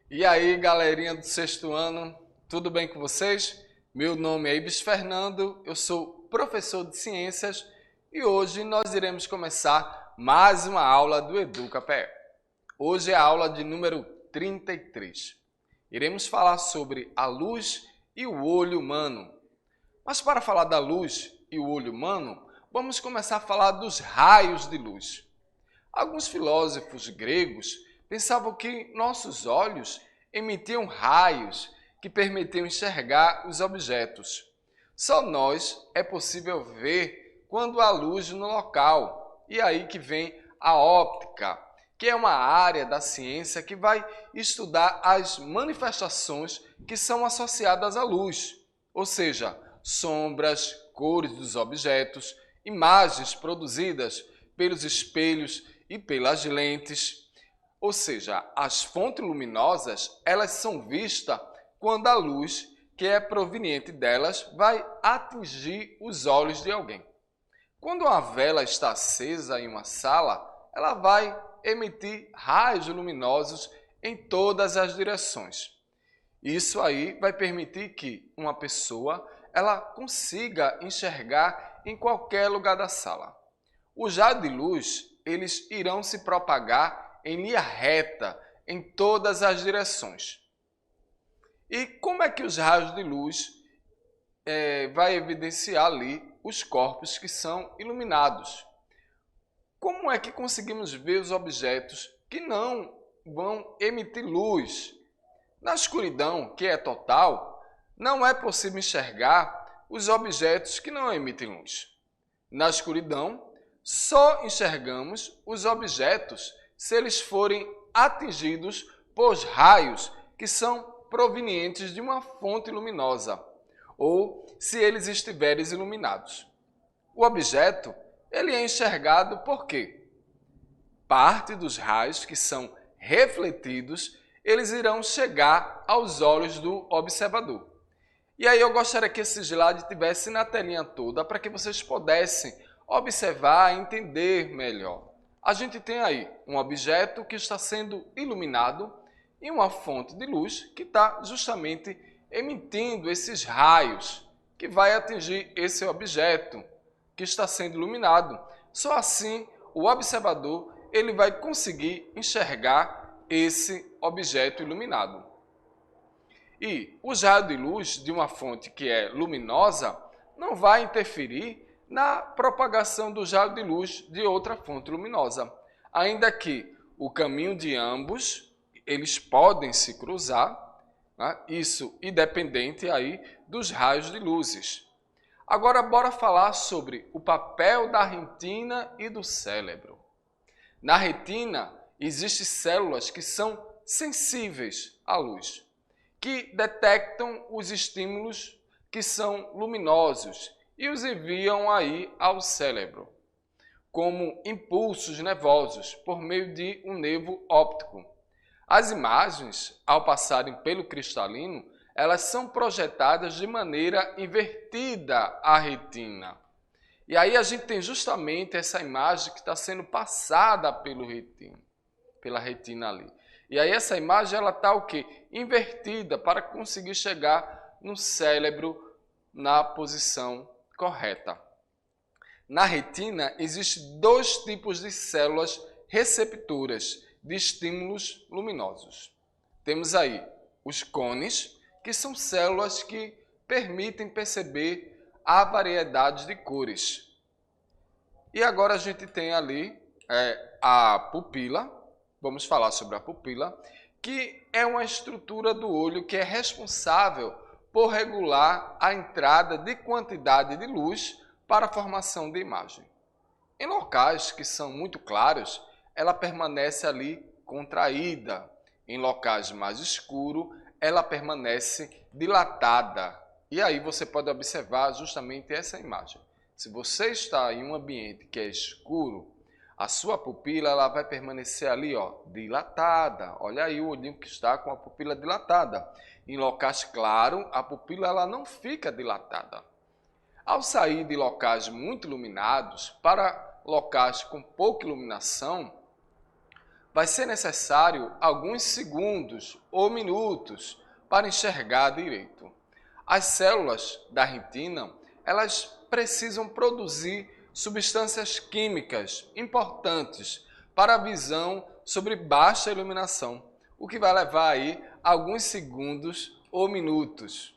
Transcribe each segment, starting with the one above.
E aí, galerinha do sexto ano, tudo bem com vocês? Meu nome é Ibis Fernando, eu sou professor de ciências e hoje nós iremos começar mais uma aula do EducaPE. Hoje é a aula de número 33. Iremos falar sobre a luz e o olho humano. Mas para falar da luz e o olho humano, vamos começar a falar dos raios de luz. Alguns filósofos gregos pensavam que nossos olhos emitiam raios que permitiam enxergar os objetos. Só nós é possível ver quando há luz no local. E aí que vem a óptica, que é uma área da ciência que vai estudar as manifestações que são associadas à luz, ou seja, sombras, cores dos objetos, imagens produzidas pelos espelhos e pelas lentes. Ou seja, as fontes luminosas, elas são vistas quando a luz que é proveniente delas vai atingir os olhos de alguém. Quando uma vela está acesa em uma sala, ela vai emitir raios luminosos em todas as direções. Isso aí vai permitir que uma pessoa ela consiga enxergar em qualquer lugar da sala. Os raios de luz, eles irão se propagar em linha reta em todas as direções. E como é que os raios de luz vai evidenciar ali os corpos que são iluminados? Como é que conseguimos ver os objetos que não vão emitir luz? Na escuridão, que é total, não é possível enxergar os objetos que não emitem luz. Na escuridão, só enxergamos os objetos se eles forem atingidos por raios que são provenientes de uma fonte luminosa, ou se eles estiverem iluminados. O objeto ele é enxergado por quê? Parte dos raios que são refletidos, eles irão chegar aos olhos do observador. E aí eu gostaria que esse slide estivesse na telinha toda para que vocês pudessem observar e entender melhor. A gente tem aí um objeto que está sendo iluminado e uma fonte de luz que está justamente emitindo esses raios que vai atingir esse objeto que está sendo iluminado. Só assim o observador ele vai conseguir enxergar esse objeto iluminado. E os raios de luz de uma fonte que é luminosa não vai interferir na propagação do raio de luz de outra fonte luminosa, ainda que o caminho de ambos eles podem se cruzar, né? Isso independente aí dos raios de luzes. Agora bora falar sobre o papel da retina e do cérebro. Na retina existem células que são sensíveis à luz, que detectam os estímulos que são luminosos e os enviam aí ao cérebro, como impulsos nervosos por meio de um nervo óptico. As imagens, ao passarem pelo cristalino, elas são projetadas de maneira invertida à retina. E aí a gente tem justamente essa imagem que está sendo passada pela retina ali. E aí essa imagem ela está o quê? Invertida para conseguir chegar no cérebro na posição correta. Na retina, existem dois tipos de células receptoras de estímulos luminosos. Temos aí os cones, que são células que permitem perceber a variedade de cores. E agora a gente tem ali a pupila, vamos falar sobre a pupila, que é uma estrutura do olho que é responsável por regular a entrada de quantidade de luz para a formação de imagem. Em locais que são muito claros, ela permanece ali contraída. Em locais mais escuros, ela permanece dilatada. E aí você pode observar justamente essa imagem. Se você está em um ambiente que é escuro, a sua pupila ela vai permanecer ali, dilatada. Olha aí o olhinho que está com a pupila dilatada. Em locais claros, a pupila ela não fica dilatada. Ao sair de locais muito iluminados para locais com pouca iluminação, vai ser necessário alguns segundos ou minutos para enxergar direito. As células da retina, elas precisam produzir substâncias químicas importantes para a visão sobre baixa iluminação, o que vai levar aí alguns segundos ou minutos.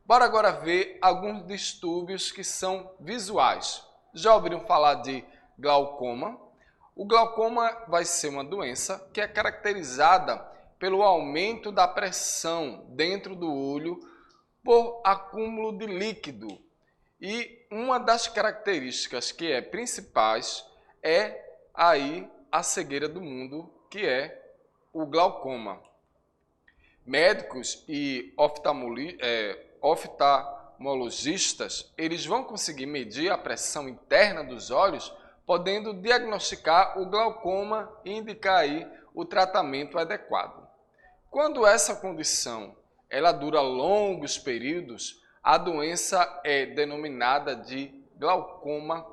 Bora agora ver alguns distúrbios que são visuais. Já ouviram falar de glaucoma? O glaucoma vai ser uma doença que é caracterizada pelo aumento da pressão dentro do olho por acúmulo de líquido. E uma das características que é principais é aí a cegueira do mundo, que é o glaucoma. Médicos e oftalmologistas, eles vão conseguir medir a pressão interna dos olhos, podendo diagnosticar o glaucoma e indicar aí o tratamento adequado. Quando essa condição ela dura longos períodos, a doença é denominada de glaucoma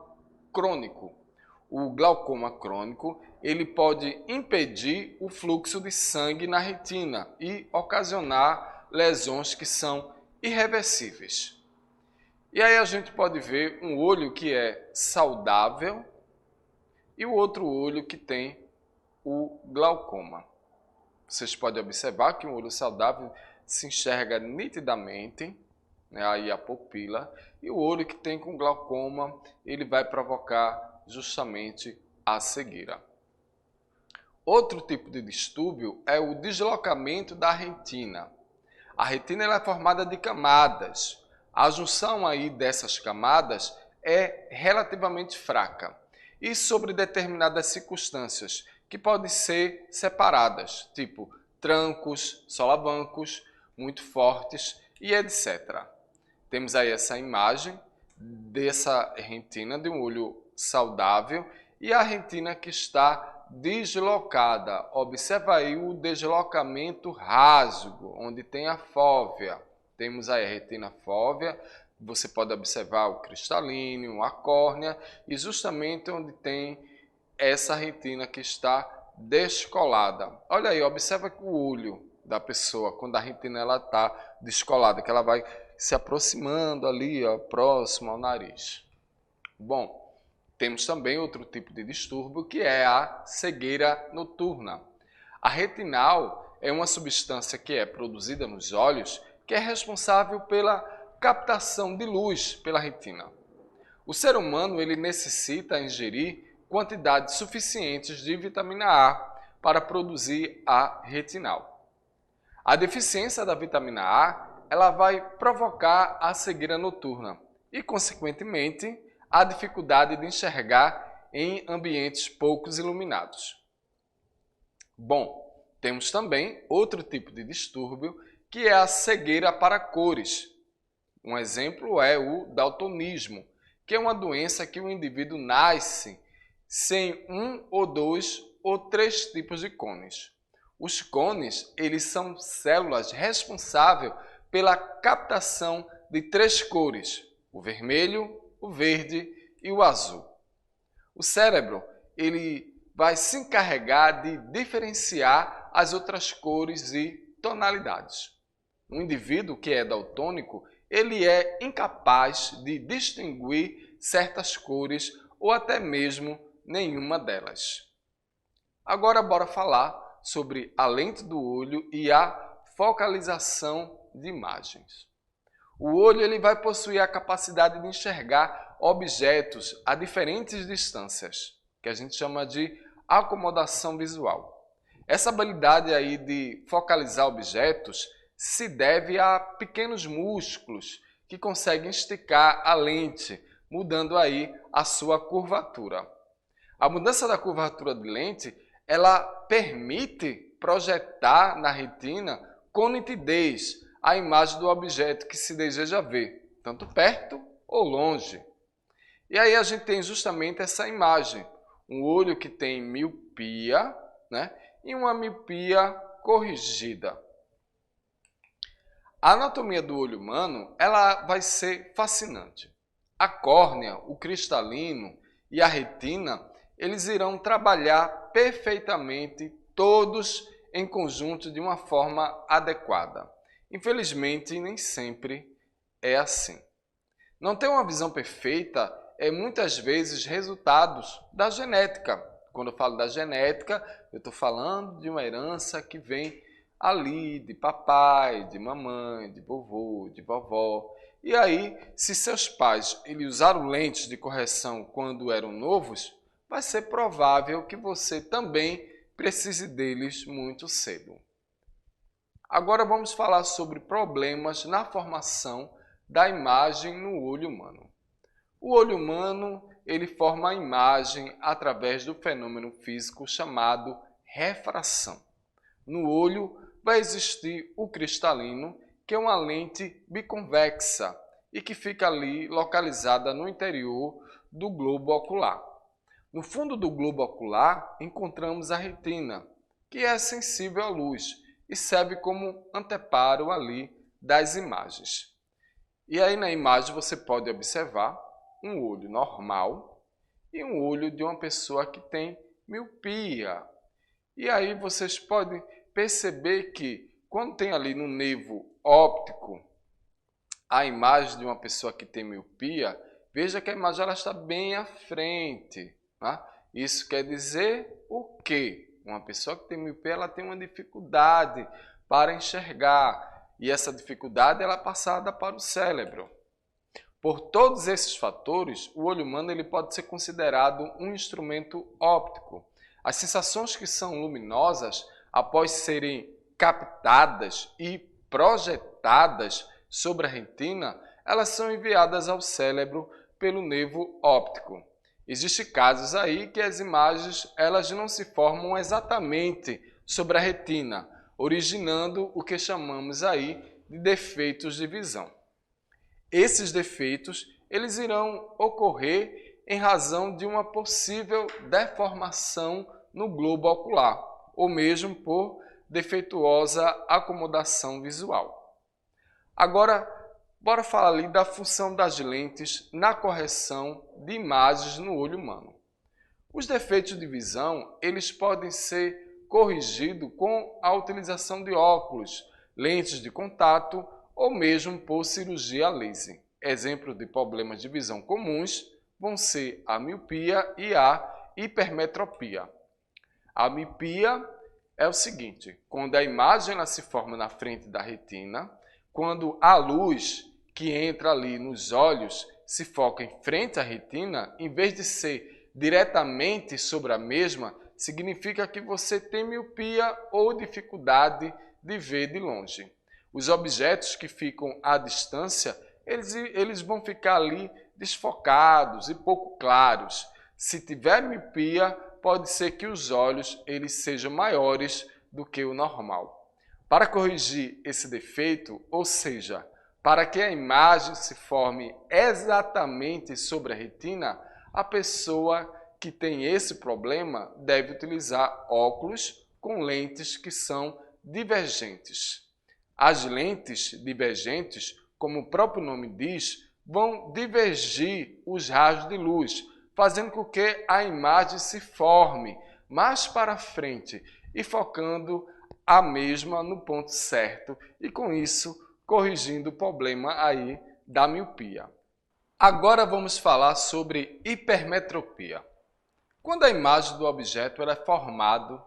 crônico. O glaucoma crônico, ele pode impedir o fluxo de sangue na retina e ocasionar lesões que são irreversíveis. E aí a gente pode ver um olho que é saudável e o outro olho que tem o glaucoma. Vocês podem observar que um olho saudável se enxerga nitidamente, né, aí a pupila, e o olho que tem com glaucoma, ele vai provocar justamente a cegueira. Outro tipo de distúrbio é o deslocamento da retina. A retina ela é formada de camadas. A junção aí dessas camadas é relativamente fraca e sobre determinadas circunstâncias que podem ser separadas, tipo trancos, solavancos muito fortes e etc. Temos aí essa imagem dessa retina de um olho saudável e a retina que está deslocada. Observa aí o deslocamento rasgo, onde tem a fóvea. Temos aí a retina fóvea, você pode observar o cristalino, a córnea e justamente onde tem essa retina que está descolada. Olha aí, observa que o olho da pessoa, quando a retina está descolada, que ela vai se aproximando ali, ó, próximo ao nariz. Bom, temos também outro tipo de distúrbio que é a cegueira noturna. A retinal é uma substância que é produzida nos olhos que é responsável pela captação de luz pela retina. O ser humano ele necessita ingerir quantidades suficientes de vitamina A para produzir a retinal. A deficiência da vitamina A ela vai provocar a cegueira noturna e, consequentemente, a dificuldade de enxergar em ambientes poucos iluminados. Bom, temos também outro tipo de distúrbio que é a cegueira para cores. Um exemplo é o daltonismo, que é uma doença que o indivíduo nasce sem um ou dois ou três tipos de cones. Os cones, eles são células responsáveis pela captação de três cores, o vermelho, o verde e o azul. O cérebro, ele vai se encarregar de diferenciar as outras cores e tonalidades. Um indivíduo que é daltônico, ele é incapaz de distinguir certas cores ou até mesmo nenhuma delas. Agora bora falar sobre a lente do olho e a focalização de imagens. O olho ele vai possuir a capacidade de enxergar objetos a diferentes distâncias, que a gente chama de acomodação visual. Essa habilidade aí de focalizar objetos se deve a pequenos músculos que conseguem esticar a lente, mudando aí a sua curvatura. A mudança da curvatura de lente, ela permite projetar na retina com nitidez a imagem do objeto que se deseja ver, tanto perto ou longe. E aí a gente tem justamente essa imagem, um olho que tem miopia, né, e uma miopia corrigida. A anatomia do olho humano ela vai ser fascinante. A córnea, o cristalino e a retina, eles irão trabalhar perfeitamente todos em conjunto de uma forma adequada. Infelizmente, nem sempre é assim. Não ter uma visão perfeita é muitas vezes resultados da genética. Quando eu falo da genética, eu estou falando de uma herança que vem ali de papai, de mamãe, de vovô, de vovó. E aí, se seus pais usaram lentes de correção quando eram novos, vai ser provável que você também precise deles muito cedo. Agora vamos falar sobre problemas na formação da imagem no olho humano. O olho humano, ele forma a imagem através do fenômeno físico chamado refração. No olho vai existir o cristalino, que é uma lente biconvexa e que fica ali localizada no interior do globo ocular. No fundo do globo ocular encontramos a retina, que é sensível à luz e serve como anteparo ali das imagens. E aí na imagem você pode observar um olho normal e um olho de uma pessoa que tem miopia. E aí vocês podem perceber que quando tem ali no nervo óptico a imagem de uma pessoa que tem miopia, veja que a imagem ela está bem à frente. Tá? Isso quer dizer o quê? Uma pessoa que tem miopia ela tem uma dificuldade para enxergar e essa dificuldade ela é passada para o cérebro. Por todos esses fatores, o olho humano ele pode ser considerado um instrumento óptico. As sensações que são luminosas, após serem captadas e projetadas sobre a retina, elas são enviadas ao cérebro pelo nervo óptico. Existem casos aí que as imagens elas não se formam exatamente sobre a retina, originando o que chamamos aí de defeitos de visão. Esses defeitos eles irão ocorrer em razão de uma possível deformação no globo ocular, ou mesmo por defeituosa acomodação visual. Agora, bora falar ali da função das lentes na correção de imagens no olho humano. Os defeitos de visão, eles podem ser corrigidos com a utilização de óculos, lentes de contato ou mesmo por cirurgia laser. Exemplos de problemas de visão comuns vão ser a miopia e a hipermetropia. A miopia é o seguinte, quando a imagem ela se forma na frente da retina, quando a luz que entra ali nos olhos se foca em frente à retina, em vez de ser diretamente sobre a mesma, significa que você tem miopia ou dificuldade de ver de longe. Os objetos que ficam à distância, eles vão ficar ali desfocados e pouco claros. Se tiver miopia, pode ser que os olhos eles sejam maiores do que o normal. Para corrigir esse defeito, ou seja, para que a imagem se forme exatamente sobre a retina, a pessoa que tem esse problema deve utilizar óculos com lentes que são divergentes. As lentes divergentes, como o próprio nome diz, vão divergir os raios de luz, fazendo com que a imagem se forme mais para frente e focando a mesma no ponto certo e com isso corrigindo o problema aí da miopia. Agora vamos falar sobre hipermetropia. Quando a imagem do objeto é formada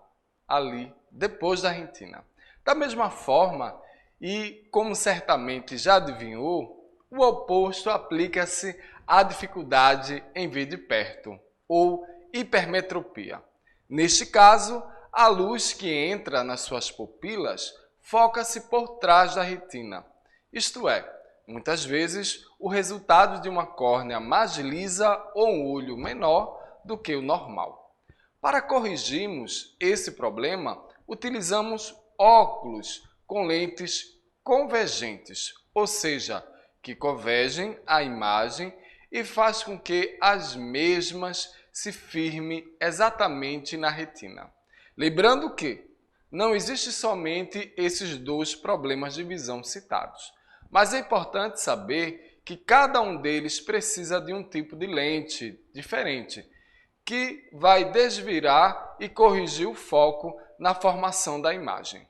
ali depois da retina. Da mesma forma, e como certamente já adivinhou, o oposto aplica-se à dificuldade em ver de perto, ou hipermetropia. Neste caso, a luz que entra nas suas pupilas foca-se por trás da retina. Isto é, muitas vezes, o resultado de uma córnea mais lisa ou um olho menor do que o normal. Para corrigirmos esse problema, utilizamos óculos com lentes convergentes, ou seja, que convergem a imagem e faz com que as mesmas se firmem exatamente na retina. Lembrando que não existe somente esses dois problemas de visão citados, mas é importante saber que cada um deles precisa de um tipo de lente diferente, que vai desvirar e corrigir o foco na formação da imagem.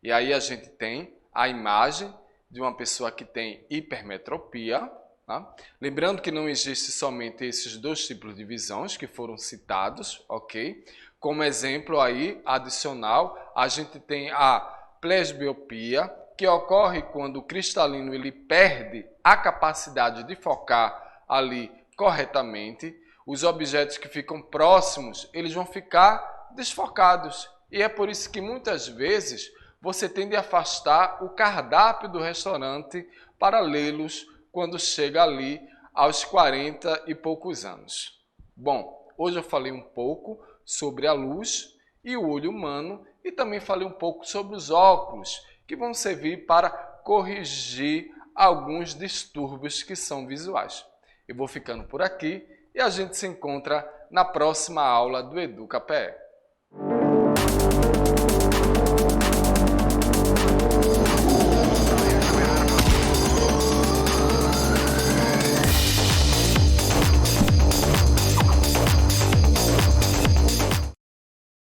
E aí a gente tem a imagem de uma pessoa que tem hipermetropia. Tá? Lembrando que não existe somente esses dois tipos de visões que foram citados, ok? Como exemplo aí adicional, a gente tem a presbiopia, que ocorre quando o cristalino ele perde a capacidade de focar ali corretamente. Os objetos que ficam próximos, eles vão ficar desfocados. E é por isso que muitas vezes você tende a afastar o cardápio do restaurante para lê-los quando chega ali aos 40 e poucos anos. Bom, hoje eu falei um pouco sobre a luz e o olho humano e também falei um pouco sobre os óculos, que vão servir para corrigir alguns distúrbios que são visuais. Eu vou ficando por aqui e a gente se encontra na próxima aula do EducaPE.